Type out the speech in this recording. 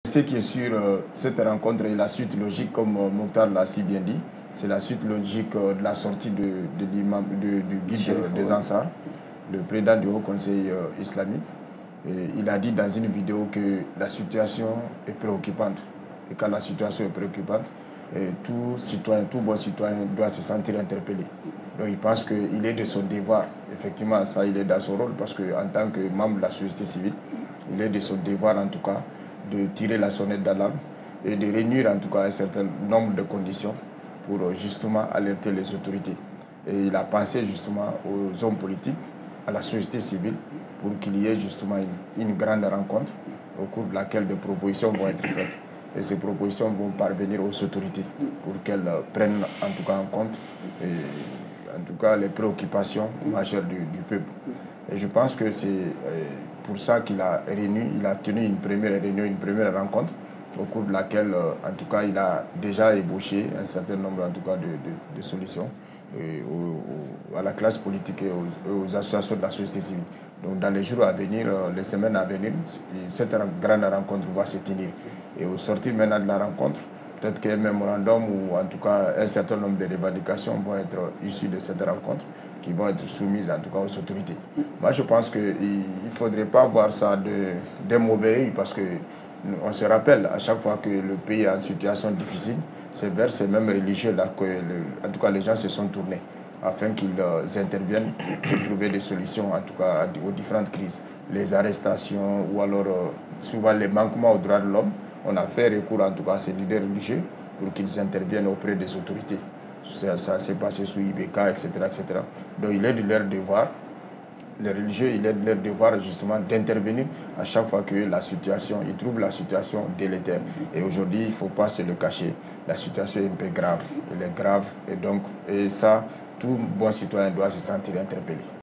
Ce qui est sûr, cette rencontre est la suite logique, comme Mokhtar l'a si bien dit. C'est la suite logique de la sortie du guide des Ansar, le président du Haut Conseil islamique. Et il a dit dans une vidéo que la situation est préoccupante. Et quand la situation est préoccupante, tout bon citoyen doit se sentir interpellé. Donc il pense qu'il est de son devoir, effectivement, ça il est dans son rôle, parce qu'en tant que membre de la société civile, il est de son devoir en tout cas de tirer la sonnette d'alarme et de réunir en tout cas un certain nombre de conditions pour justement alerter les autorités. Et il a pensé justement aux hommes politiques, à la société civile, pour qu'il y ait justement une grande rencontre au cours de laquelle des propositions vont être faites. Et ces propositions vont parvenir aux autorités pour qu'elles prennent en tout cas en compte en tout cas les préoccupations majeures du peuple. Et je pense que c'est pour ça qu'il a tenu une première réunion, une première rencontre, au cours de laquelle, en tout cas, il a déjà ébauché un certain nombre, en tout cas, de solutions à la classe politique et aux associations de la société civile. Donc, dans les jours à venir, les semaines à venir, cette grande rencontre va se tenir. Et au sortir maintenant de la rencontre, peut-être qu'un mémorandum ou en tout cas un certain nombre de revendications vont être issues de cette rencontre qui vont être soumises en tout cas aux autorités. Moi je pense qu'il ne faudrait pas voir ça d'un mauvais œil parce qu'on se rappelle à chaque fois que le pays est en situation difficile, c'est vers ces mêmes religieux-là que en tout cas les gens se sont tournés afin qu'ils interviennent pour trouver des solutions en tout cas aux différentes crises. Les arrestations ou alors souvent les manquements aux droits de l'homme, on a fait recours en tout cas à ces leaders religieux pour qu'ils interviennent auprès des autorités. Ça s'est passé sous IBK, etc., etc. Donc il est de leur devoir, les religieux, il est de leur devoir justement d'intervenir à chaque fois que ils trouvent la situation délétère. Et aujourd'hui, il ne faut pas se le cacher, la situation est un peu grave. Elle est grave et donc, ça, tout bon citoyen doit se sentir interpellé.